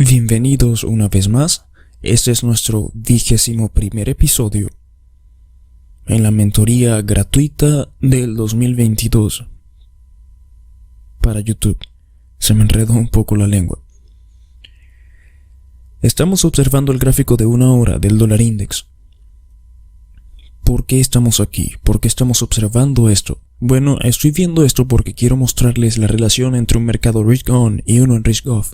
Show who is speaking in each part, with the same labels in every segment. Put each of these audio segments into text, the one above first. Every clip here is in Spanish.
Speaker 1: Bienvenidos una vez más. Este es nuestro 21º episodio en la mentoría gratuita del 2022 para YouTube. Se me enredó un poco la lengua. Estamos observando el gráfico de 1 hora del dólar index. ¿Por qué estamos aquí? ¿Por qué estamos observando esto? Bueno, estoy viendo esto porque quiero mostrarles la relación entre un mercado risk on y uno en risk off.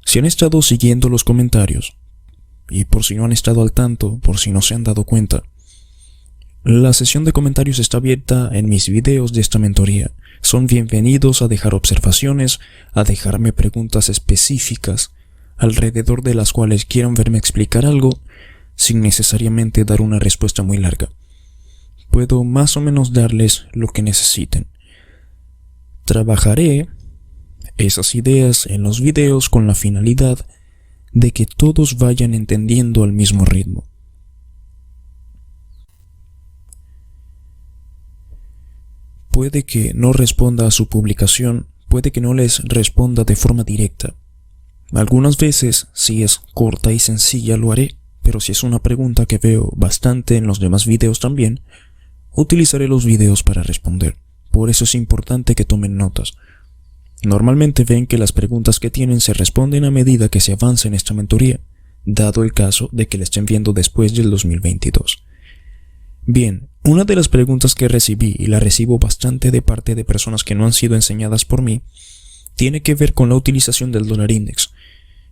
Speaker 1: Si han estado siguiendo los comentarios, y por si no han estado al tanto, por si no se han dado cuenta, la sesión de comentarios está abierta en mis videos de esta mentoría. Son bienvenidos a dejar observaciones, a dejarme preguntas específicas, alrededor de las cuales quieran verme explicar algo, sin necesariamente dar una respuesta muy larga. Puedo más o menos darles lo que necesiten. Trabajaré esas ideas en los videos con la finalidad de que todos vayan entendiendo al mismo ritmo. Puede que no responda a su publicación, puede que no les responda de forma directa. Algunas veces, si es corta y sencilla, lo haré, pero si es una pregunta que veo bastante en los demás videos también, utilizaré los videos para responder. Por eso es importante que tomen notas. Normalmente ven que las preguntas que tienen se responden a medida que se avanza en esta mentoría, dado el caso de que la estén viendo después del 2022. Bien, una de las preguntas que recibí, y la recibo bastante de parte de personas que no han sido enseñadas por mí, tiene que ver con la utilización del dólar index.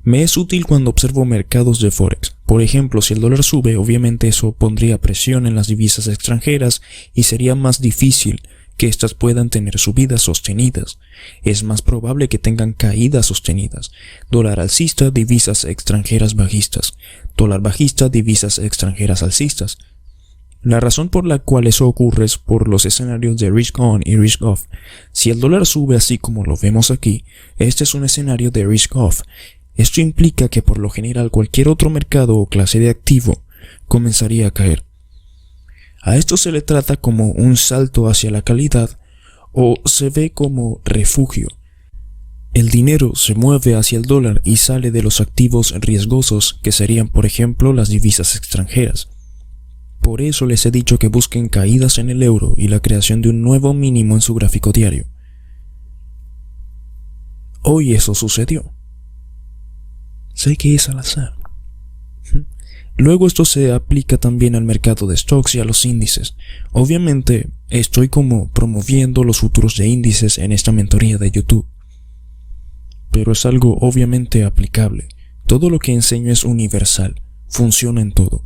Speaker 1: Me es útil cuando observo mercados de Forex. Por ejemplo, si el dólar sube, obviamente eso pondría presión en las divisas extranjeras y sería más difícil que éstas puedan tener subidas sostenidas. Es más probable que tengan caídas sostenidas. Dólar alcista, divisas extranjeras bajistas. Dólar bajista, divisas extranjeras alcistas. La razón por la cual eso ocurre es por los escenarios de risk on y risk off. Si el dólar sube así como lo vemos aquí, este es un escenario de risk off. Esto implica que por lo general cualquier otro mercado o clase de activo comenzaría a caer. A esto se le trata como un salto hacia la calidad o se ve como refugio. El dinero se mueve hacia el dólar y sale de los activos riesgosos que serían, por ejemplo, las divisas extranjeras. Por eso les he dicho que busquen caídas en el euro y la creación de un nuevo mínimo en su gráfico diario. Hoy eso sucedió. Sé que es al azar. Luego esto se aplica también al mercado de stocks y a los índices. Obviamente estoy como promoviendo los futuros de índices en esta mentoría de YouTube. Pero es algo obviamente aplicable. Todo lo que enseño es universal, funciona en todo.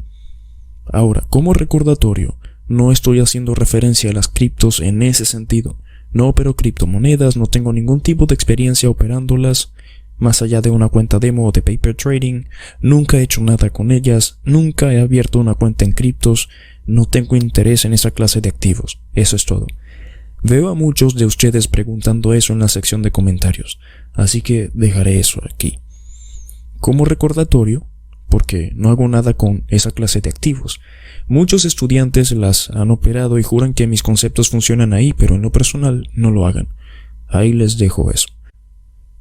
Speaker 1: Ahora, como recordatorio, no estoy haciendo referencia a las criptos en ese sentido. No opero criptomonedas, no tengo ningún tipo de experiencia operándolas. Más allá de una cuenta demo o de paper trading, nunca he hecho nada con ellas, nunca he abierto una cuenta en criptos, no tengo interés en esa clase de activos. Eso es todo. Veo a muchos de ustedes preguntando eso en la sección de comentarios, así que dejaré eso aquí. Como recordatorio, porque no hago nada con esa clase de activos. Muchos estudiantes las han operado y juran que mis conceptos funcionan ahí, pero en lo personal no lo hagan. Ahí les dejo eso.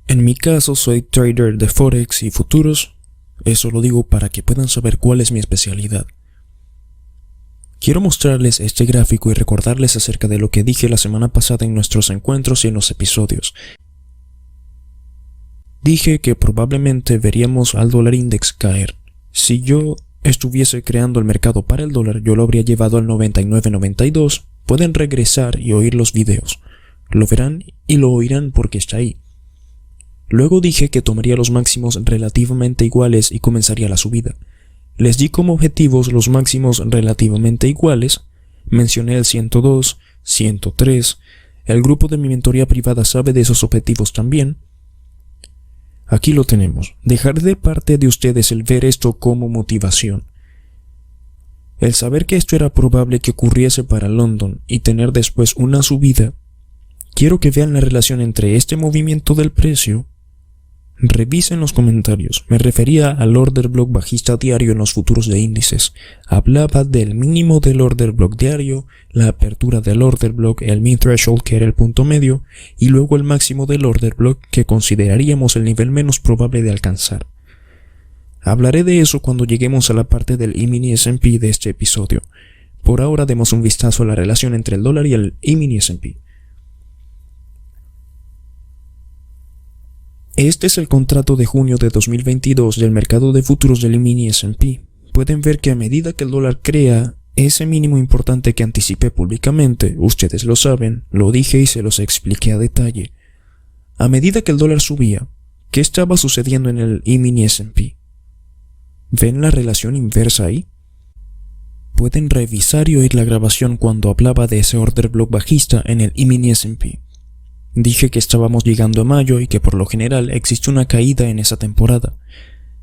Speaker 1: En mi caso soy trader de Forex y futuros, eso lo digo para que puedan saber cuál es mi especialidad. Quiero mostrarles este gráfico y recordarles acerca de lo que dije la semana pasada en nuestros encuentros y en los episodios. Dije que probablemente veríamos al dólar index caer. Si yo estuviese creando el mercado para el dólar, yo lo habría llevado al 99.92. Pueden regresar y oír los videos. Lo verán y lo oirán porque está ahí. Luego dije que tomaría los máximos relativamente iguales y comenzaría la subida. Les di como objetivos los máximos relativamente iguales, mencioné el 102, 103, el grupo de mi mentoría privada sabe de esos objetivos también. Aquí lo tenemos, dejar de parte de ustedes el ver esto como motivación. El saber que esto era probable que ocurriese para London y tener después una subida, quiero que vean la relación entre este movimiento del precio. Revisen los comentarios, me refería al order block bajista diario en los futuros de índices. Hablaba del mínimo del order block diario, la apertura del order block, el mean threshold que era el punto medio, y luego el máximo del order block que consideraríamos el nivel menos probable de alcanzar. Hablaré de eso cuando lleguemos a la parte del E-mini S&P de este episodio. Por ahora demos un vistazo a la relación entre el dólar y el E-mini S&P. Este es el contrato de junio de 2022 del mercado de futuros del E-mini S&P. Pueden ver que a medida que el dólar crea ese mínimo importante que anticipé públicamente, ustedes lo saben, lo dije y se los expliqué a detalle. A medida que el dólar subía, ¿qué estaba sucediendo en el E-mini S&P? ¿Ven la relación inversa ahí? Pueden revisar y oír la grabación cuando hablaba de ese order block bajista en el E-mini S&P. Dije que estábamos llegando a mayo y que por lo general existe una caída en esa temporada.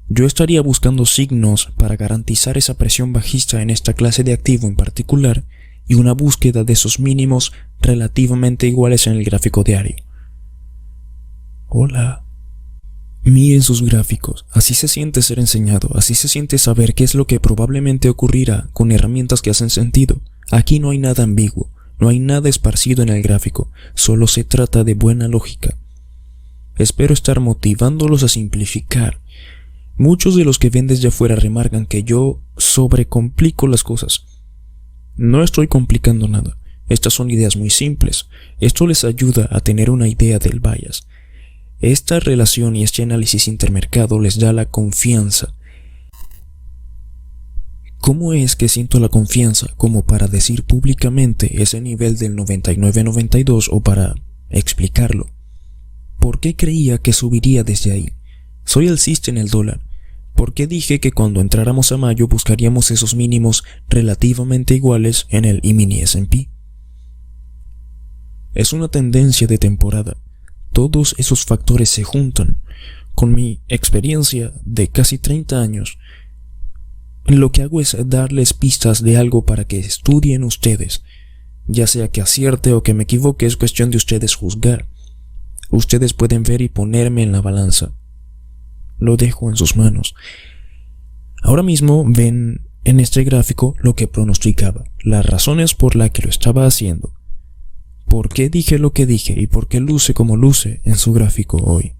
Speaker 1: Yo estaría buscando signos para garantizar esa presión bajista en esta clase de activo en particular y una búsqueda de esos mínimos relativamente iguales en el gráfico diario. Hola. Miren sus gráficos, así se siente ser enseñado, así se siente saber qué es lo que probablemente ocurrirá con herramientas que hacen sentido. Aquí no hay nada ambiguo, no hay nada esparcido en el gráfico, solo se trata de buena lógica. Espero estar motivándolos a simplificar. Muchos de los que ven desde afuera remarcan que yo sobrecomplico las cosas. No estoy complicando nada, estas son ideas muy simples, esto les ayuda a tener una idea del bias. Esta relación y este análisis intermercado les da la confianza. ¿Cómo es que siento la confianza como para decir públicamente ese nivel del 99-92 o para explicarlo? ¿Por qué creía que subiría desde ahí? Soy alcista en el dólar. ¿Por qué dije que cuando entráramos a mayo buscaríamos esos mínimos relativamente iguales en el E-mini S&P? Es una tendencia de temporada. Todos esos factores se juntan. Con mi experiencia de casi 30 años, lo que hago es darles pistas de algo para que estudien ustedes. Ya sea que acierte o que me equivoque, es cuestión de ustedes juzgar. Ustedes pueden ver y ponerme en la balanza. Lo dejo en sus manos. Ahora mismo ven en este gráfico lo que pronosticaba, las razones por las que lo estaba haciendo. ¿Por qué dije lo que dije y por qué luce como luce en su gráfico hoy?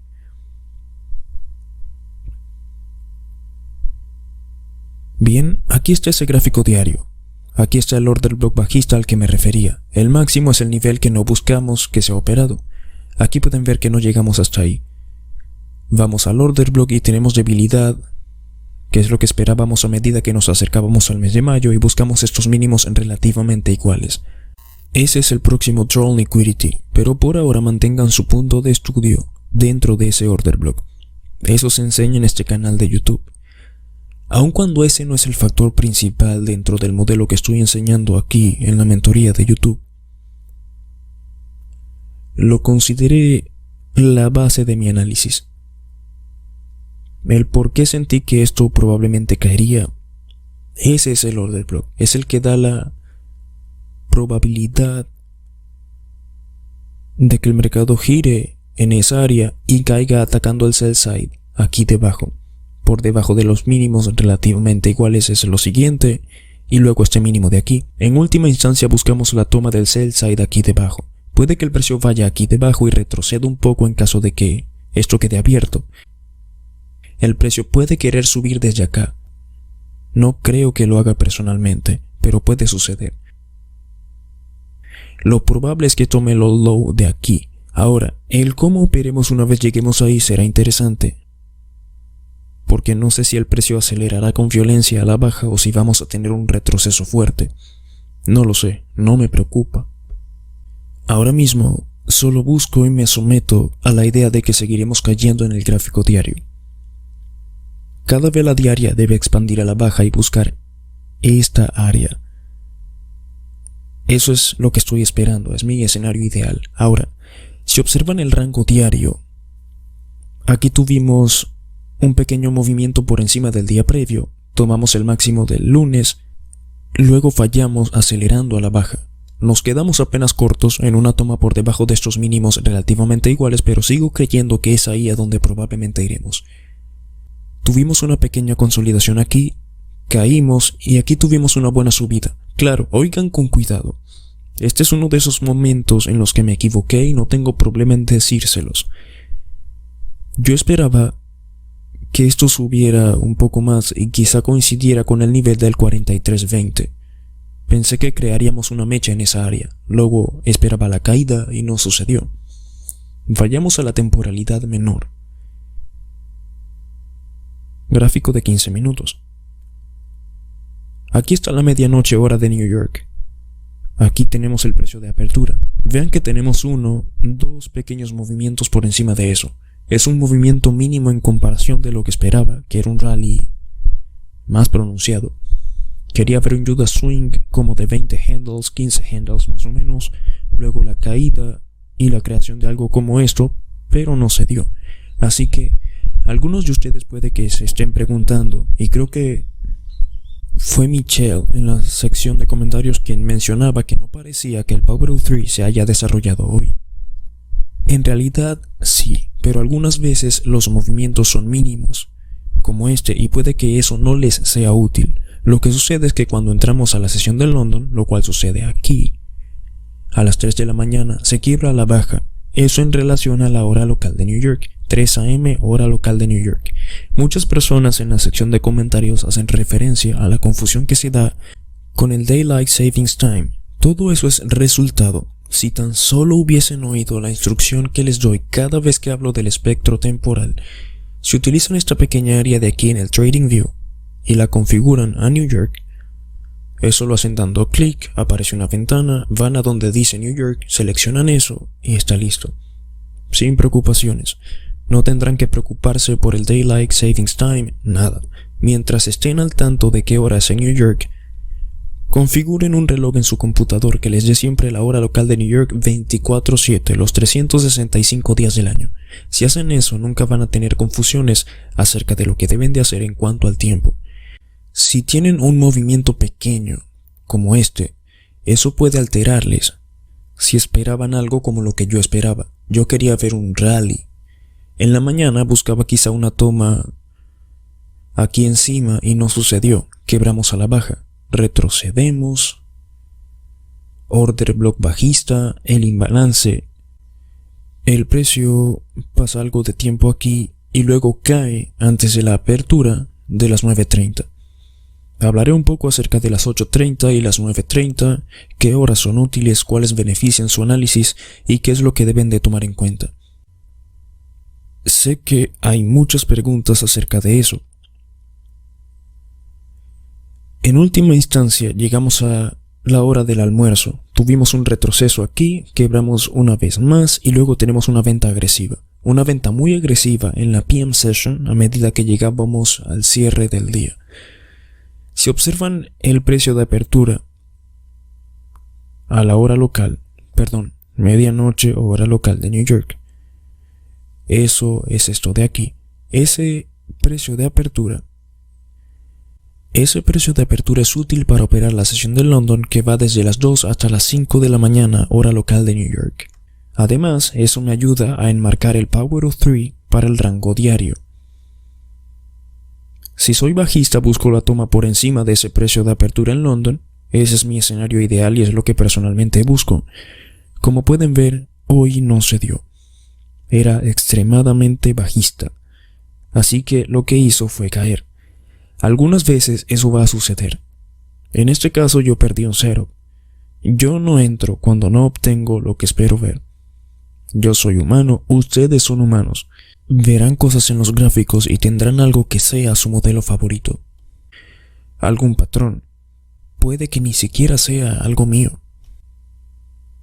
Speaker 1: Bien, aquí está ese gráfico diario. Aquí está el order block bajista al que me refería. El máximo es el nivel que no buscamos que sea operado. Aquí pueden ver que no llegamos hasta ahí. Vamos al order block y tenemos debilidad, que es lo que esperábamos a medida que nos acercábamos al mes de mayo y buscamos estos mínimos relativamente iguales. Ese es el próximo draw liquidity, pero por ahora mantengan su punto de estudio dentro de ese order block. Eso se enseña en este canal de YouTube. Aun cuando ese no es el factor principal dentro del modelo que estoy enseñando aquí en la mentoría de YouTube, lo consideré la base de mi análisis. El por qué sentí que esto probablemente caería, ese es el order block, es el que da la probabilidad de que el mercado gire en esa área y caiga atacando el sell side aquí debajo. Por debajo de los mínimos relativamente iguales es lo siguiente y luego este mínimo de aquí. En última instancia buscamos la toma del sell side aquí debajo. Puede que el precio vaya aquí debajo y retroceda un poco en caso de que esto quede abierto. El precio puede querer subir desde acá. No creo que lo haga personalmente, pero puede suceder. Lo probable es que tome lo low de aquí. Ahora, el cómo operemos una vez lleguemos ahí será interesante, porque no sé si el precio acelerará con violencia a la baja o si vamos a tener un retroceso fuerte. No lo sé, no me preocupa. Ahora mismo, solo busco y me someto a la idea de que seguiremos cayendo en el gráfico diario. Cada vela diaria debe expandir a la baja y buscar esta área. Eso es lo que estoy esperando, es mi escenario ideal. Ahora, si observan el rango diario, aquí tuvimos un pequeño movimiento por encima del día previo, tomamos el máximo del lunes, luego fallamos acelerando a la baja. Nos quedamos apenas cortos en una toma por debajo de estos mínimos relativamente iguales, pero sigo creyendo que es ahí a donde probablemente iremos. Tuvimos una pequeña consolidación aquí, caímos y aquí tuvimos una buena subida. Claro, oigan con cuidado. Este es uno de esos momentos en los que me equivoqué y no tengo problema en decírselos. Yo esperaba que esto subiera un poco más y quizá coincidiera con el nivel del 4320. Pensé que crearíamos una mecha en esa área, luego esperaba la caída y no sucedió. Vayamos a la temporalidad menor. Gráfico de 15 minutos. Aquí está la medianoche hora de New York. Aquí tenemos el precio de apertura. Vean que tenemos dos pequeños movimientos por encima de eso. Es un movimiento mínimo en comparación de lo que esperaba, que era un rally más pronunciado. Quería ver un Judas Swing como de 20 handles, 15 handles más o menos, luego la caída y la creación de algo como esto, pero no se dio. Así que algunos de ustedes puede que se estén preguntando, y creo que fue Michelle en la sección de comentarios quien mencionaba que no parecía que el Powerball 3 se haya desarrollado hoy. En realidad sí, pero algunas veces los movimientos son mínimos, como este, y puede que eso no les sea útil. Lo que sucede es que cuando entramos a la sesión de London, lo cual sucede aquí, a las 3 de la mañana, se quiebra a la baja. Eso en relación a la hora local de New York, 3 AM hora local de New York. Muchas personas en la sección de comentarios hacen referencia a la confusión que se da con el Daylight Savings Time. Todo eso es resultado. Si tan solo hubiesen oído la instrucción que les doy cada vez que hablo del espectro temporal, si utilizan esta pequeña área de aquí en el TradingView y la configuran a New York, eso lo hacen dando clic, aparece una ventana, van a donde dice New York, seleccionan eso y está listo. Sin preocupaciones. No tendrán que preocuparse por el Daylight Savings Time, nada. Mientras estén al tanto de qué hora es en New York, configuren un reloj en su computador que les dé siempre la hora local de New York 24/7, los 365 días del año. Si hacen eso, nunca van a tener confusiones acerca de lo que deben de hacer en cuanto al tiempo. Si tienen un movimiento pequeño, como este, eso puede alterarles. Si esperaban algo como lo que yo esperaba, yo quería ver un rally. En la mañana buscaba quizá una toma aquí encima y no sucedió. Quebramos a la baja, retrocedemos, order block bajista, el imbalance, el precio pasa algo de tiempo aquí y luego cae antes de la apertura de las 9:30. Hablaré un poco acerca de las 8:30 y las 9:30, qué horas son útiles, cuáles benefician su análisis y qué es lo que deben de tomar en cuenta. Sé que hay muchas preguntas acerca de eso. En última instancia llegamos a la hora del almuerzo. Tuvimos un retroceso aquí, quebramos una vez más y luego tenemos una venta agresiva. Una venta muy agresiva en la PM Session a medida que llegábamos al cierre del día. Si observan el precio de apertura a la hora local, medianoche o hora local de New York, eso es esto de aquí. Ese precio de apertura es útil para operar la sesión de London que va desde las 2 hasta las 5 de la mañana hora local de New York. Además, eso me ayuda a enmarcar el Power of 3 para el rango diario. Si soy bajista, busco la toma por encima de ese precio de apertura en London. Ese es mi escenario ideal y es lo que personalmente busco. Como pueden ver, hoy no se dio. Era extremadamente bajista. Así que lo que hizo fue caer. Algunas veces eso va a suceder. En este caso yo perdí un setup. Yo no entro cuando no obtengo lo que espero ver. Yo soy humano, ustedes son humanos. Verán cosas en los gráficos y tendrán algo que sea su modelo favorito. Algún patrón. Puede que ni siquiera sea algo mío.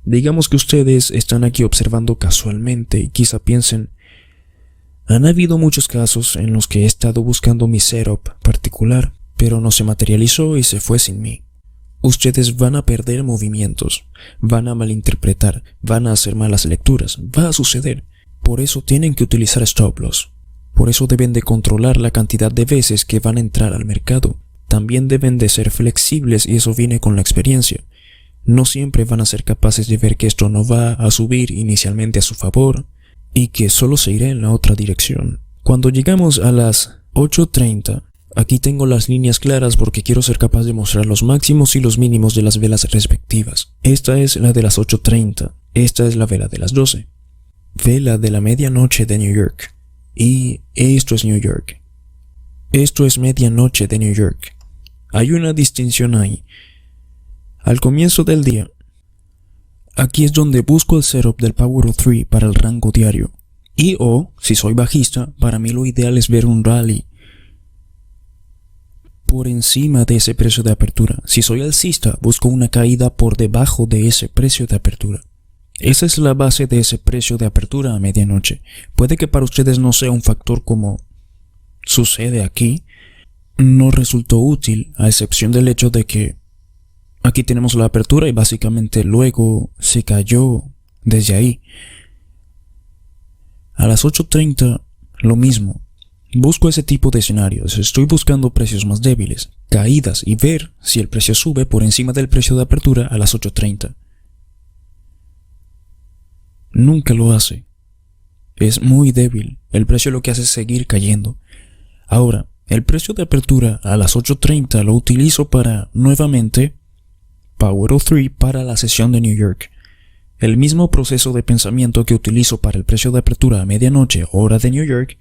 Speaker 1: Digamos que ustedes están aquí observando casualmente y quizá piensen, han habido muchos casos en los que he estado buscando mi setup particular, pero no se materializó y se fue sin mí. Ustedes van a perder movimientos, van a malinterpretar, van a hacer malas lecturas, va a suceder. Por eso tienen que utilizar stop loss. Por eso deben de controlar la cantidad de veces que van a entrar al mercado. También deben de ser flexibles y eso viene con la experiencia. No siempre van a ser capaces de ver que esto no va a subir inicialmente a su favor y que solo se irá en la otra dirección. Cuando llegamos a las 8:30, aquí tengo las líneas claras porque quiero ser capaz de mostrar los máximos y los mínimos de las velas respectivas. Esta es la de las 8:30, esta es la vela de las 12. Vela de la medianoche de New York. Y esto es New York. Esto es medianoche de New York. Hay una distinción ahí. Al comienzo del día, aquí es donde busco el setup del Power of 3 para el rango diario. Y si soy bajista, para mí lo ideal es ver un rally por encima de ese precio de apertura. Si soy alcista, busco una caída por debajo de ese precio de apertura. Esa es la base de ese precio de apertura a medianoche. Puede que para ustedes no sea un factor como sucede aquí. No resultó útil, a excepción del hecho de que aquí tenemos la apertura y básicamente luego se cayó desde ahí. A las 8:30, lo mismo. Busco ese tipo de escenarios. Estoy buscando precios más débiles, caídas y ver si el precio sube por encima del precio de apertura a las 8:30. Nunca lo hace. Es muy débil. El precio lo que hace es seguir cayendo. Ahora, el precio de apertura a las 8:30 lo utilizo para, nuevamente, Power of 3 para la sesión de New York. El mismo proceso de pensamiento que utilizo para el precio de apertura a medianoche, hora de New York.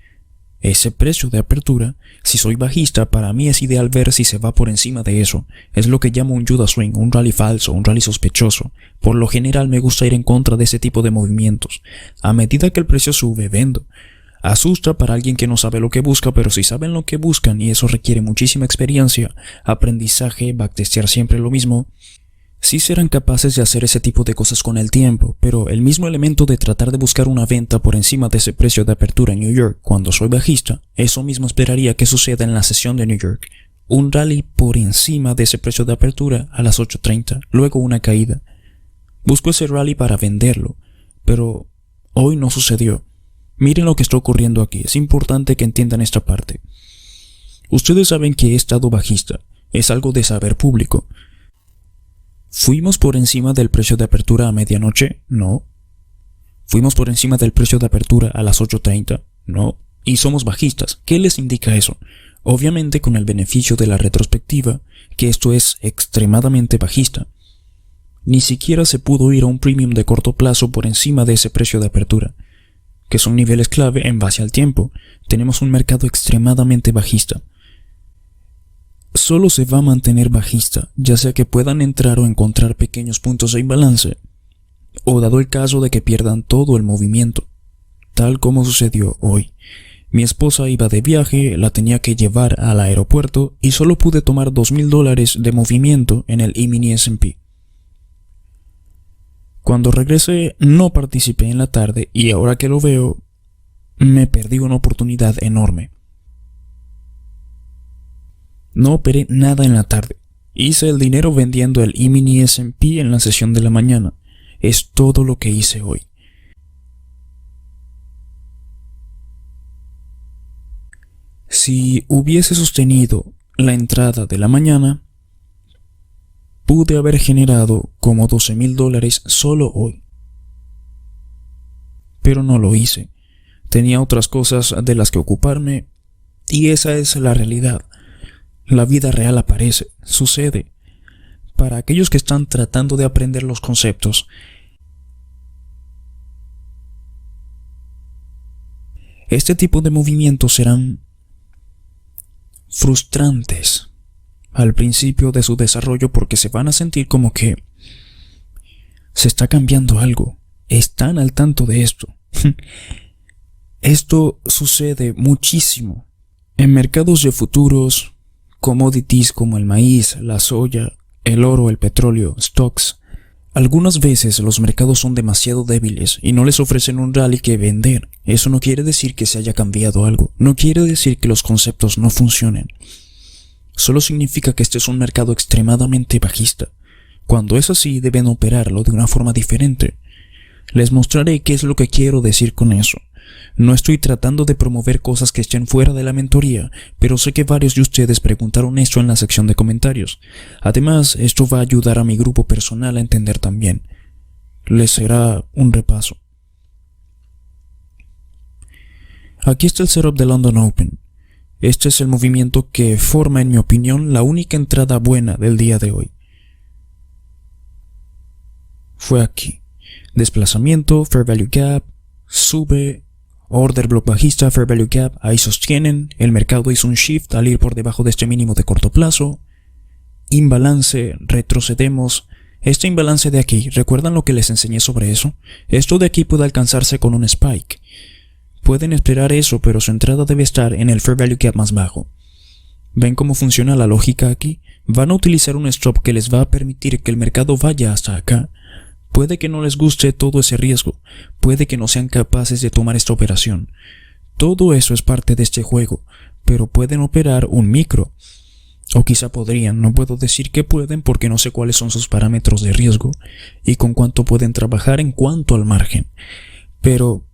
Speaker 1: Ese precio de apertura, si soy bajista, para mí es ideal ver si se va por encima de eso. Es lo que llamo un Judas Swing, un rally falso, un rally sospechoso. Por lo general me gusta ir en contra de ese tipo de movimientos. A medida que el precio sube, vendo. Asusta para alguien que no sabe lo que busca, pero si saben lo que buscan y eso requiere muchísima experiencia, aprendizaje, backtestear siempre lo mismo, sí serán capaces de hacer ese tipo de cosas con el tiempo, pero el mismo elemento de tratar de buscar una venta por encima de ese precio de apertura en New York cuando soy bajista, eso mismo esperaría que suceda en la sesión de New York. Un rally por encima de ese precio de apertura a las 8:30, luego una caída. Busco ese rally para venderlo, pero hoy no sucedió. Miren lo que está ocurriendo aquí, es importante que entiendan esta parte. Ustedes saben que he estado bajista, es algo de saber público. ¿Fuimos por encima del precio de apertura a medianoche? No. ¿Fuimos por encima del precio de apertura a las 8:30? No. Y somos bajistas. ¿Qué les indica eso? Obviamente con el beneficio de la retrospectiva, que esto es extremadamente bajista. Ni siquiera se pudo ir a un premium de corto plazo por encima de ese precio de apertura, que son niveles clave en base al tiempo. Tenemos un mercado extremadamente bajista. Solo se va a mantener bajista, ya sea que puedan entrar o encontrar pequeños puntos de imbalance, o dado el caso de que pierdan todo el movimiento, tal como sucedió hoy. Mi esposa iba de viaje, la tenía que llevar al aeropuerto y solo pude tomar $2,000 de movimiento en el E-mini S&P. Cuando regresé no participé en la tarde y ahora que lo veo, me perdí una oportunidad enorme. No operé nada en la tarde. Hice el dinero vendiendo el E-mini S&P en la sesión de la mañana. Es todo lo que hice hoy. Si hubiese sostenido la entrada de la mañana, pude haber generado como $12,000 solo hoy. Pero no lo hice. Tenía otras cosas de las que ocuparme y esa es la realidad. La vida real aparece, sucede. Para aquellos que están tratando de aprender los conceptos, este tipo de movimientos serán frustrantes al principio de su desarrollo porque se van a sentir como que se está cambiando algo. Están al tanto de esto. Esto sucede muchísimo en mercados de futuros, commodities como el maíz, la soya, el oro, el petróleo, stocks. Algunas veces los mercados son demasiado débiles y no les ofrecen un rally que vender. Eso no quiere decir que se haya cambiado algo. No quiere decir que los conceptos no funcionen. Solo significa que este es un mercado extremadamente bajista. Cuando es así, deben operarlo de una forma diferente. Les mostraré qué es lo que quiero decir con eso. No estoy tratando de promover cosas que estén fuera de la mentoría, pero sé que varios de ustedes preguntaron esto en la sección de comentarios. Además, esto va a ayudar a mi grupo personal a entender también. Les será un repaso. Aquí está el setup de London Open. Este es el movimiento que forma, en mi opinión, la única entrada buena del día de hoy. Fue aquí. Desplazamiento, Fair Value Gap, sube, Order block bajista, fair value gap, ahí sostienen, el mercado hizo un shift al ir por debajo de este mínimo de corto plazo. Imbalance, retrocedemos. Este imbalance de aquí, ¿recuerdan lo que les enseñé sobre eso? Esto de aquí puede alcanzarse con un spike. Pueden esperar eso, pero su entrada debe estar en el fair value gap más bajo. ¿Ven cómo funciona la lógica aquí? Van a utilizar un stop que les va a permitir que el mercado vaya hasta acá. Puede que no les guste todo ese riesgo, puede que no sean capaces de tomar esta operación. Todo eso es parte de este juego, pero pueden operar un micro. O quizá podrían, no puedo decir que pueden porque no sé cuáles son sus parámetros de riesgo y con cuánto pueden trabajar en cuanto al margen. Pero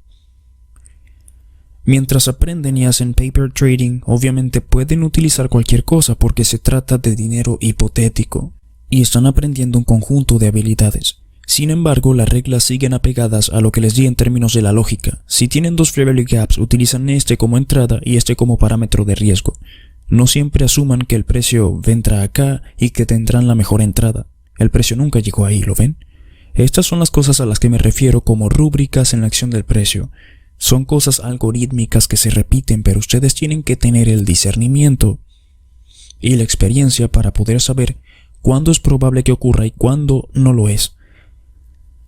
Speaker 1: mientras aprenden y hacen paper trading, obviamente pueden utilizar cualquier cosa porque se trata de dinero hipotético y están aprendiendo un conjunto de habilidades. Sin embargo, las reglas siguen apegadas a lo que les di en términos de la lógica. Si tienen dos fair value gaps, utilizan este como entrada y este como parámetro de riesgo. No siempre asuman que el precio vendrá acá y que tendrán la mejor entrada. El precio nunca llegó ahí, ¿lo ven? Estas son las cosas a las que me refiero como rúbricas en la acción del precio. Son cosas algorítmicas que se repiten, pero ustedes tienen que tener el discernimiento y la experiencia para poder saber cuándo es probable que ocurra y cuándo no lo es.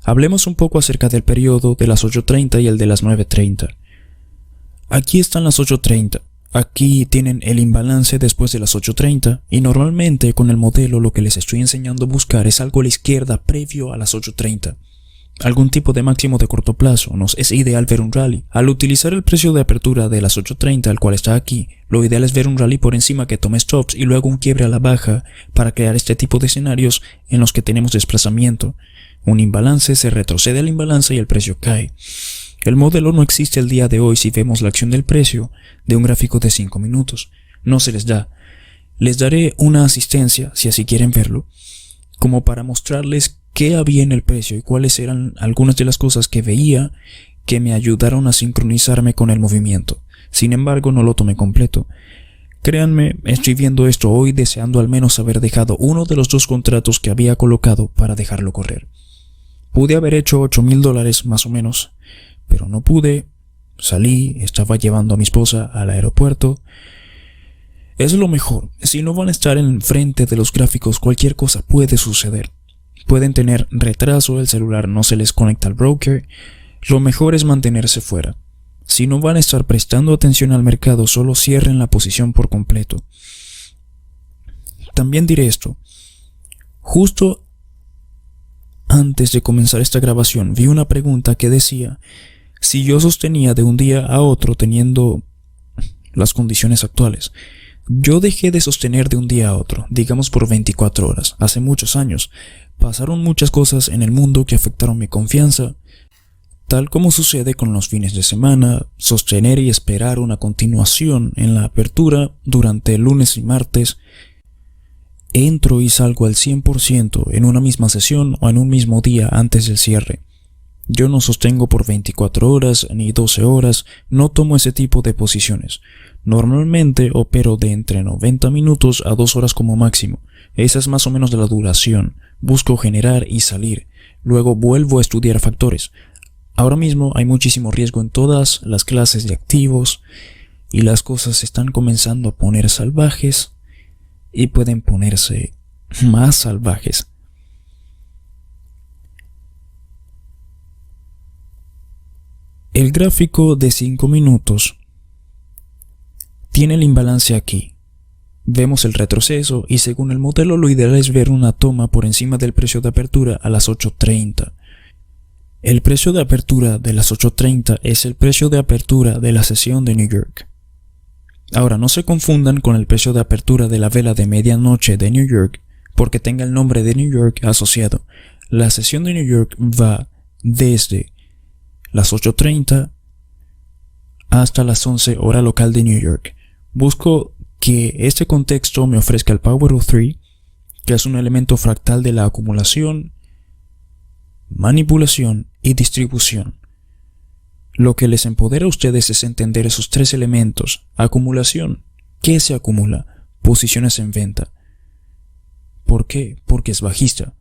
Speaker 1: Hablemos un poco acerca del periodo de las 8:30 y el de las 9:30. Aquí están las 8:30. Aquí tienen el imbalance después de las 8:30 y normalmente con el modelo lo que les estoy enseñando a buscar es algo a la izquierda previo a las 8:30. Algún tipo de máximo de corto plazo. Nos es ideal ver un rally. Al utilizar el precio de apertura de las 8:30, el cual está aquí, lo ideal es ver un rally por encima que tome stops y luego un quiebre a la baja para crear este tipo de escenarios en los que tenemos desplazamiento. Un imbalance, se retrocede al imbalance y el precio cae. El modelo no existe el día de hoy si vemos la acción del precio de un gráfico de 5 minutos. No se les da. Les daré una asistencia, si así quieren verlo, como para mostrarles qué había en el precio y cuáles eran algunas de las cosas que veía que me ayudaron a sincronizarme con el movimiento. Sin embargo, no lo tomé completo. Créanme, estoy viendo esto hoy deseando al menos haber dejado uno de los dos contratos que había colocado para dejarlo correr. Pude haber hecho $8,000 más o menos, pero no pude. Salí, estaba llevando a mi esposa al aeropuerto. Es lo mejor. Si no van a estar enfrente de los gráficos, cualquier cosa puede suceder. Pueden tener retraso, el celular no se les conecta al broker. Lo mejor es mantenerse fuera. Si no van a estar prestando atención al mercado, solo cierren la posición por completo. También diré esto. Justo antes de comenzar esta grabación, vi una pregunta que decía si yo sostenía de un día a otro teniendo las condiciones actuales. Yo dejé de sostener de un día a otro, digamos por 24 horas, hace muchos años. Pasaron muchas cosas en el mundo que afectaron mi confianza, tal como sucede con los fines de semana, sostener y esperar una continuación en la apertura durante el lunes y martes. Entro y salgo al 100% en una misma sesión o en un mismo día antes del cierre. Yo no sostengo por 24 horas ni 12 horas, no tomo ese tipo de posiciones. Normalmente opero de entre 90 minutos a 2 horas como máximo. Esa es más o menos de la duración. Busco generar y salir. Luego vuelvo a estudiar factores. Ahora mismo hay muchísimo riesgo en todas las clases de activos y las cosas se están comenzando a poner salvajes y pueden ponerse más salvajes. El gráfico de 5 minutos tiene el imbalance aquí. Vemos el retroceso y según el modelo lo ideal es ver una toma por encima del precio de apertura a las 8:30. El precio de apertura de las 8:30 es el precio de apertura de la sesión de New York. Ahora, no se confundan con el precio de apertura de la vela de medianoche de New York porque tenga el nombre de New York asociado. La sesión de New York va desde las 8:30 hasta las 11 hora local de New York. Busco que este contexto me ofrezca el Power of Three, que es un elemento fractal de la acumulación, manipulación y distribución. Lo que les empodera a ustedes es entender esos tres elementos. Acumulación. ¿Qué se acumula? Posiciones en venta. ¿Por qué? Porque es bajista.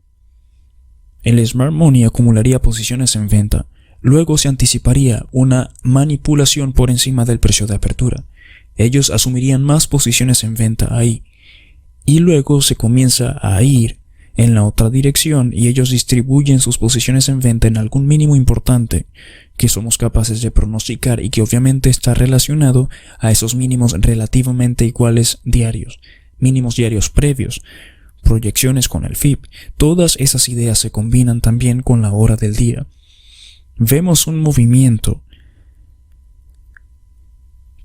Speaker 1: El Smart Money acumularía posiciones en venta. Luego se anticiparía una manipulación por encima del precio de apertura. Ellos asumirían más posiciones en venta ahí. Y luego se comienza a ir en la otra dirección y ellos distribuyen sus posiciones en venta en algún mínimo importante que somos capaces de pronosticar y que obviamente está relacionado a esos mínimos relativamente iguales diarios, mínimos diarios previos, proyecciones con el FIB. Todas esas ideas se combinan también con la hora del día. Vemos un movimiento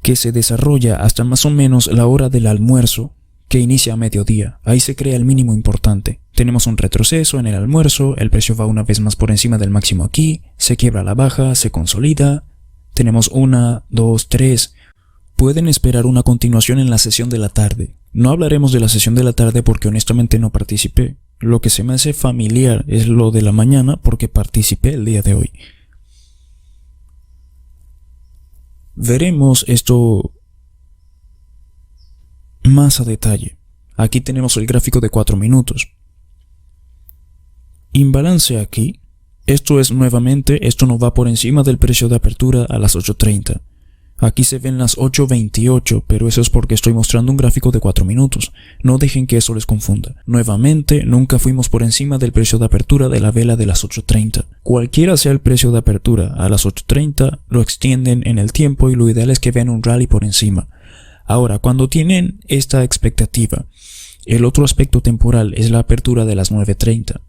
Speaker 1: que se desarrolla hasta más o menos la hora del almuerzo, que inicia a mediodía. Ahí se crea el mínimo importante. Tenemos un retroceso en el almuerzo, el precio va una vez más por encima del máximo aquí, se quiebra a la baja, se consolida. Tenemos 1, 2, 3. Pueden esperar una continuación en la sesión de la tarde. No hablaremos de la sesión de la tarde porque honestamente no participé. Lo que se me hace familiar es lo de la mañana porque participé el día de hoy. Veremos esto más a detalle. Aquí tenemos el gráfico de 4 minutos. Imbalance aquí. Esto es nuevamente, esto no va por encima del precio de apertura a las 8:30. Aquí se ven las 8:28, pero eso es porque estoy mostrando un gráfico de 4 minutos. No dejen que eso les confunda. Nuevamente, nunca fuimos por encima del precio de apertura de la vela de las 8:30. Cualquiera sea el precio de apertura a las 8:30, lo extienden en el tiempo y lo ideal es que vean un rally por encima. Ahora, cuando tienen esta expectativa, el otro aspecto temporal es la apertura de las 9:30.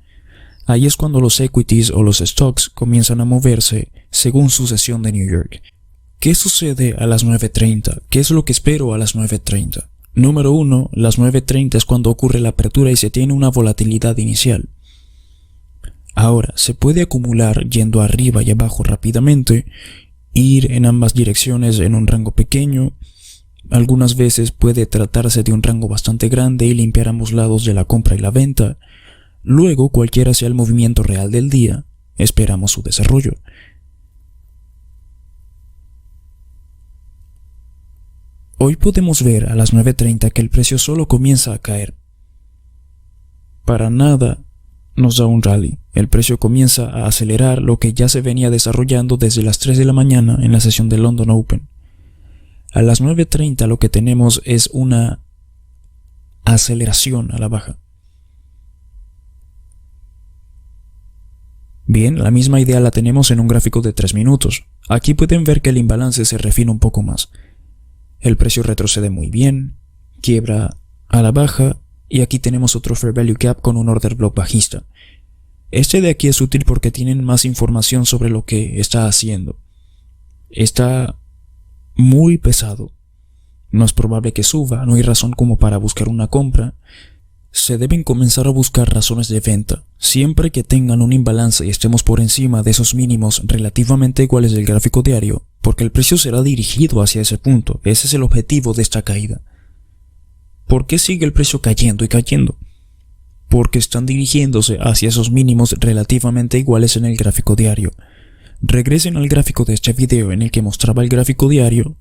Speaker 1: Ahí es cuando los equities o los stocks comienzan a moverse según su sesión de New York. ¿Qué sucede a las 9:30? ¿Qué es lo que espero a las 9:30? Número 1, las 9:30 es cuando ocurre la apertura y se tiene una volatilidad inicial. Ahora, se puede acumular yendo arriba y abajo rápidamente, ir en ambas direcciones en un rango pequeño. Algunas veces puede tratarse de un rango bastante grande y limpiar ambos lados de la compra y la venta. Luego, cualquiera sea el movimiento real del día, esperamos su desarrollo. Hoy podemos ver a las 9:30 que el precio solo comienza a caer. Para nada nos da un rally. El precio comienza a acelerar lo que ya se venía desarrollando desde las 3 de la mañana en la sesión de London Open. A las 9:30 lo que tenemos es una aceleración a la baja. Bien, la misma idea la tenemos en un gráfico de 3 minutos. Aquí pueden ver que el imbalance se refina un poco más. El precio retrocede muy bien, quiebra a la baja y aquí tenemos otro Fair Value Gap con un Order Block bajista. Este de aquí es útil porque tienen más información sobre lo que está haciendo. Está muy pesado. No es probable que suba, no hay razón como para buscar una compra. Se deben comenzar a buscar razones de venta, siempre que tengan un imbalance y estemos por encima de esos mínimos relativamente iguales del gráfico diario, porque el precio será dirigido hacia ese punto. Ese es el objetivo de esta caída. ¿Por qué sigue el precio cayendo y cayendo? Porque están dirigiéndose hacia esos mínimos relativamente iguales en el gráfico diario. Regresen al gráfico de este video en el que mostraba el gráfico diario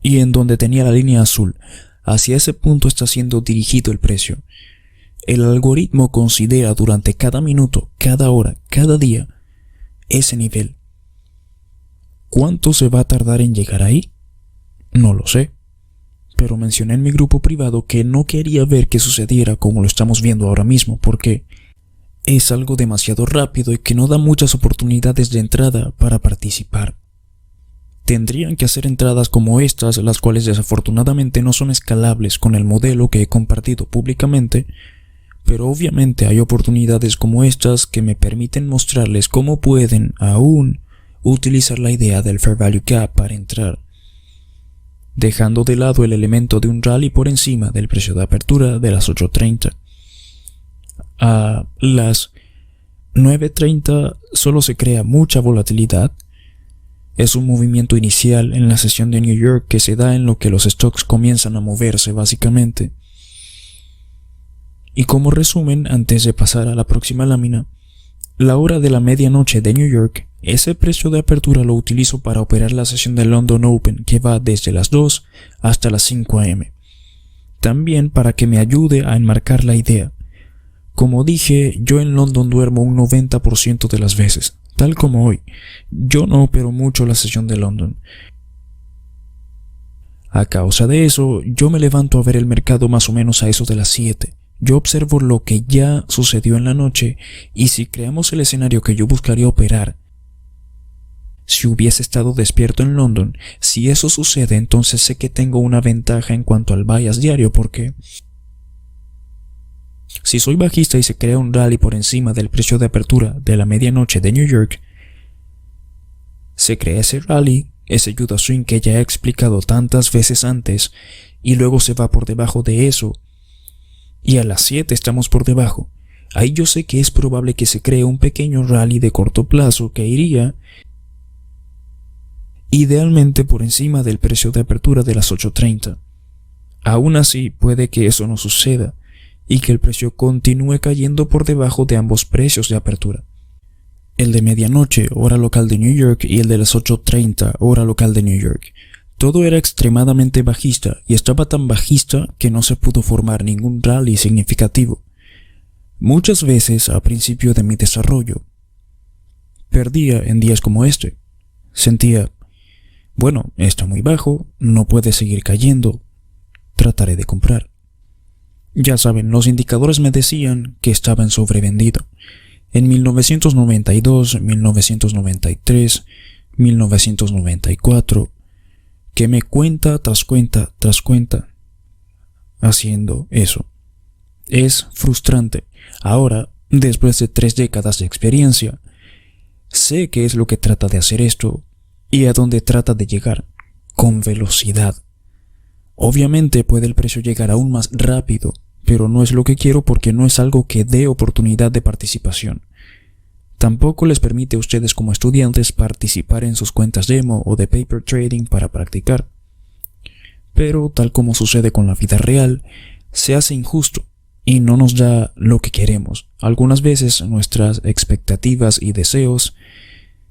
Speaker 1: y en donde tenía la línea azul. Hacia ese punto está siendo dirigido el precio. El algoritmo considera durante cada minuto, cada hora, cada día, ese nivel. ¿Cuánto se va a tardar en llegar ahí? No lo sé. Pero mencioné en mi grupo privado que no quería ver que sucediera como lo estamos viendo ahora mismo, porque es algo demasiado rápido y que no da muchas oportunidades de entrada para participar. Tendrían que hacer entradas como estas, las cuales desafortunadamente no son escalables con el modelo que he compartido públicamente, pero obviamente hay oportunidades como estas que me permiten mostrarles cómo pueden aún utilizar la idea del Fair Value Gap para entrar, dejando de lado el elemento de un rally por encima del precio de apertura de las 8:30. A las 9:30 solo se crea mucha volatilidad. Es un movimiento inicial en la sesión de New York que se da en lo que los stocks comienzan a moverse básicamente. Y como resumen, antes de pasar a la próxima lámina, la hora de la medianoche de New York, ese precio de apertura lo utilizo para operar la sesión de London Open que va desde las 2 hasta las 5 am. También para que me ayude a enmarcar la idea. Como dije, yo en London duermo un 90% de las veces. tal como hoy. Yo no opero mucho la sesión de London. A causa de eso, yo me levanto a ver el mercado más o menos a eso de las 7. Yo observo lo que ya sucedió en la noche y si creamos el escenario que yo buscaría operar, si hubiese estado despierto en London, si eso sucede, entonces sé que tengo una ventaja en cuanto al bias diario, porque si soy bajista y se crea un rally por encima del precio de apertura de la medianoche de New York, se crea ese rally, ese Judas Swing que ya he explicado tantas veces antes, y luego se va por debajo de eso, y a las 7 estamos por debajo. Ahí yo sé que es probable que se cree un pequeño rally de corto plazo que iría idealmente por encima del precio de apertura de las 8:30. Aún así, puede que eso no suceda y que el precio continúe cayendo por debajo de ambos precios de apertura. El de medianoche, hora local de New York, y el de las 8:30, hora local de New York. Todo era extremadamente bajista y estaba tan bajista que no se pudo formar ningún rally significativo. Muchas veces, a principio de mi desarrollo, perdía en días como este. Sentía, bueno, está muy bajo, no puede seguir cayendo, trataré de comprar. Ya saben, los indicadores me decían que estaba en sobrevendido. En 1992, 1993, 1994, quemé cuenta tras cuenta tras cuenta haciendo eso. Es frustrante. Ahora, después de 3 décadas de experiencia, sé qué es lo que trata de hacer esto y a dónde trata de llegar, con velocidad. Obviamente puede el precio llegar aún más rápido, pero no es lo que quiero porque no es algo que dé oportunidad de participación. Tampoco les permite a ustedes como estudiantes participar en sus cuentas demo o de paper trading para practicar. Pero tal como sucede con la vida real, se hace injusto y no nos da lo que queremos. Algunas veces nuestras expectativas y deseos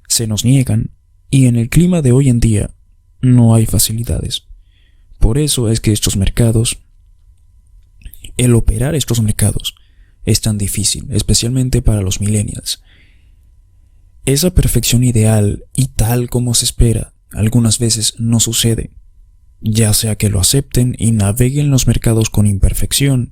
Speaker 1: se nos niegan y en el clima de hoy en día no hay facilidades. Por eso es que el operar estos mercados es tan difícil, especialmente para los millennials. Esa perfección ideal y tal como se espera, algunas veces no sucede, ya sea que lo acepten y naveguen los mercados con imperfección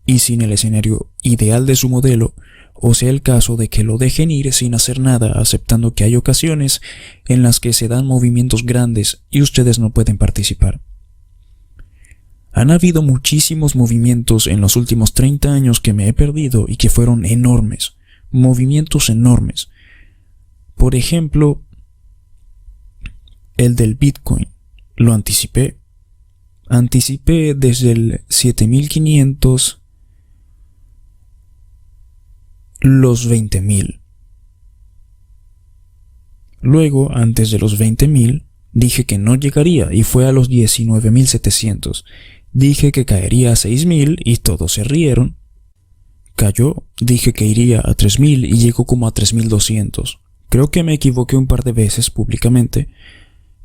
Speaker 1: y sin el escenario ideal de su modelo, o sea el caso de que lo dejen ir sin hacer nada, aceptando que hay ocasiones en las que se dan movimientos grandes y ustedes no pueden participar. Han habido muchísimos movimientos en los últimos 30 años que me he perdido y que fueron enormes, movimientos enormes. Por ejemplo, el del Bitcoin, lo anticipé. Anticipé desde el 7500 los 20.000. Luego, antes de los 20.000, dije que no llegaría y fue a los 19.700. Dije que caería a 6.000 y todos se rieron. Cayó, dije que iría a 3.000 y llegó como a 3.200. Creo que me equivoqué un par de veces públicamente.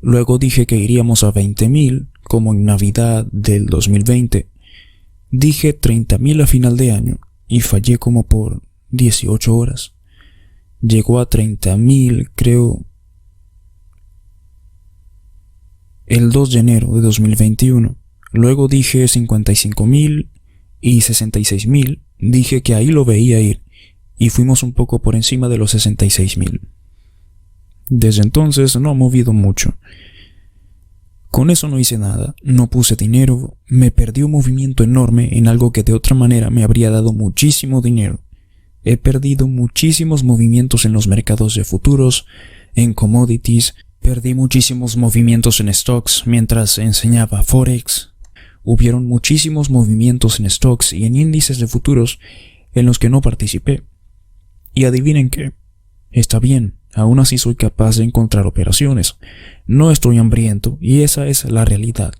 Speaker 1: Luego dije que iríamos a 20.000, como en Navidad del 2020. Dije 30.000 a final de año y fallé como por 18 horas. Llegó a 30.000, creo, el 2 de enero de 2021. Luego dije 55.000 y 66.000. Dije que ahí lo veía ir y fuimos un poco por encima de los 66.000. Desde entonces no ha movido mucho. Con eso no hice nada, no puse dinero, me perdí un movimiento enorme en algo que de otra manera me habría dado muchísimo dinero. He perdido muchísimos movimientos en los mercados de futuros, en commodities, perdí muchísimos movimientos en stocks mientras enseñaba Forex. Hubieron muchísimos movimientos en stocks y en índices de futuros en los que no participé. Y adivinen qué, está bien, aún así soy capaz de encontrar operaciones. No estoy hambriento y esa es la realidad.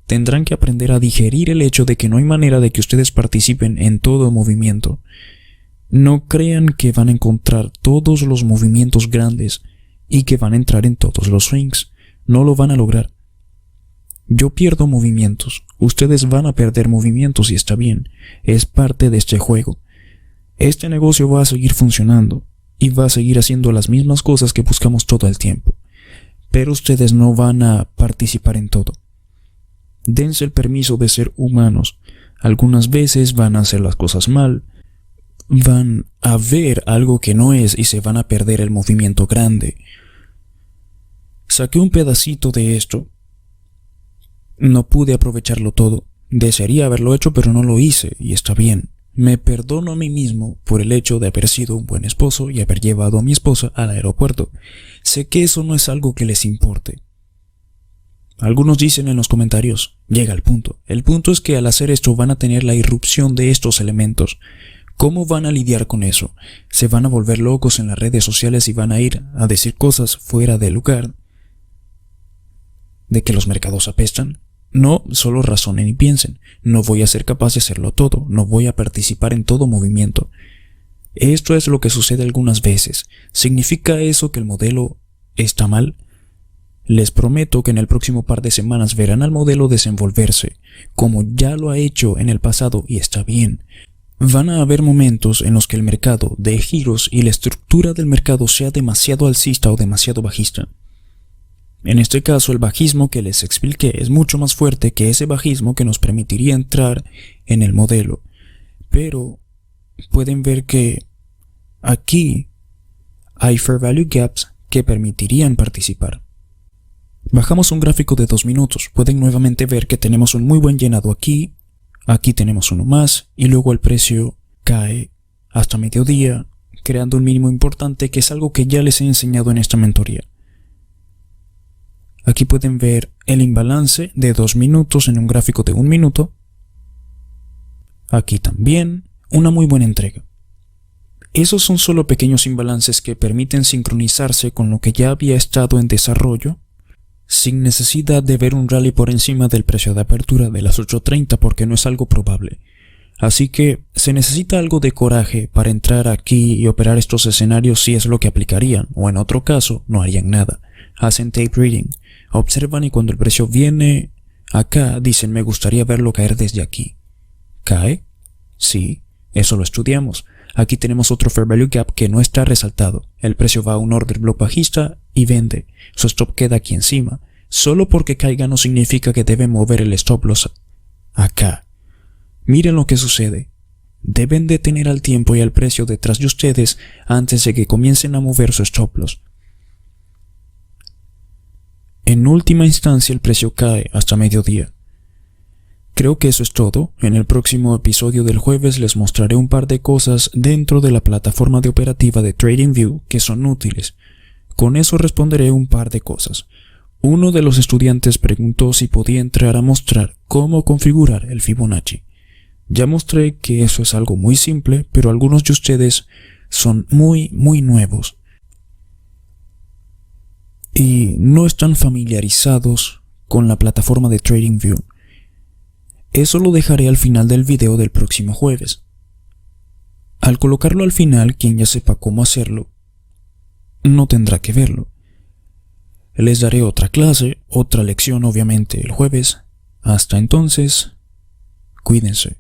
Speaker 1: Tendrán que aprender a digerir el hecho de que no hay manera de que ustedes participen en todo movimiento. No crean que van a encontrar todos los movimientos grandes y que van a entrar en todos los swings. No lo van a lograr. Yo pierdo movimientos, ustedes van a perder movimientos y está bien, es parte de este juego. Este negocio va a seguir funcionando y va a seguir haciendo las mismas cosas que buscamos todo el tiempo. Pero ustedes no van a participar en todo. Dense el permiso de ser humanos. Algunas veces van a hacer las cosas mal, van a ver algo que no es y se van a perder el movimiento grande. Saqué un pedacito de esto. No pude aprovecharlo todo. Desearía haberlo hecho, pero no lo hice, y está bien. Me perdono a mí mismo por el hecho de haber sido un buen esposo y haber llevado a mi esposa al aeropuerto. Sé que eso no es algo que les importe. Algunos dicen en los comentarios, llega al punto. El punto es que al hacer esto van a tener la irrupción de estos elementos. ¿Cómo van a lidiar con eso? ¿Se van a volver locos en las redes sociales y van a ir a decir cosas fuera de lugar? ¿De que los mercados apestan? No, solo razonen y piensen. No voy a ser capaz de hacerlo todo. No voy a participar en todo movimiento. Esto es lo que sucede algunas veces. ¿Significa eso que el modelo está mal? Les prometo que en el próximo par de semanas verán al modelo desenvolverse, como ya lo ha hecho en el pasado, y está bien. Van a haber momentos en los que el mercado dé giros y la estructura del mercado sea demasiado alcista o demasiado bajista. En este caso, el bajismo que les expliqué es mucho más fuerte que ese bajismo que nos permitiría entrar en el modelo. Pero pueden ver que aquí hay fair value gaps que permitirían participar. Bajamos un gráfico de 2 minutos. Pueden nuevamente ver que tenemos un muy buen llenado aquí. Aquí tenemos uno más y luego el precio cae hasta mediodía, creando un mínimo importante, que es algo que ya les he enseñado en esta mentoría. Aquí pueden ver el imbalance de 2 minutos en un gráfico de 1 minuto. Aquí también, una muy buena entrega. Esos son solo pequeños imbalances que permiten sincronizarse con lo que ya había estado en desarrollo, sin necesidad de ver un rally por encima del precio de apertura de las 8:30, porque no es algo probable. Así que se necesita algo de coraje para entrar aquí y operar estos escenarios si es lo que aplicarían, o en otro caso no harían nada. Hacen tape reading, observan y cuando el precio viene acá dicen me gustaría verlo caer desde aquí. ¿Cae? Sí, eso lo estudiamos. Aquí tenemos otro fair value gap que no está resaltado. El precio va a un order block bajista y vende. Su stop queda aquí encima. Solo porque caiga no significa que debe mover el stop loss acá. Miren lo que sucede. Deben de tener al tiempo y al precio detrás de ustedes antes de que comiencen a mover su stop loss. En última instancia el precio cae hasta mediodía. Creo que eso es todo. En el próximo episodio del jueves les mostraré un par de cosas dentro de la plataforma de operativa de TradingView que son útiles. Con eso responderé un par de cosas. Uno de los estudiantes preguntó si podía entrar a mostrar cómo configurar el Fibonacci. Ya mostré que eso es algo muy simple, pero algunos de ustedes son muy nuevos y no están familiarizados con la plataforma de TradingView. Eso lo dejaré al final del video del próximo jueves. Al colocarlo al final, quien ya sepa cómo hacerlo, no tendrá que verlo. Les daré otra clase, otra lección obviamente el jueves. Hasta entonces, cuídense.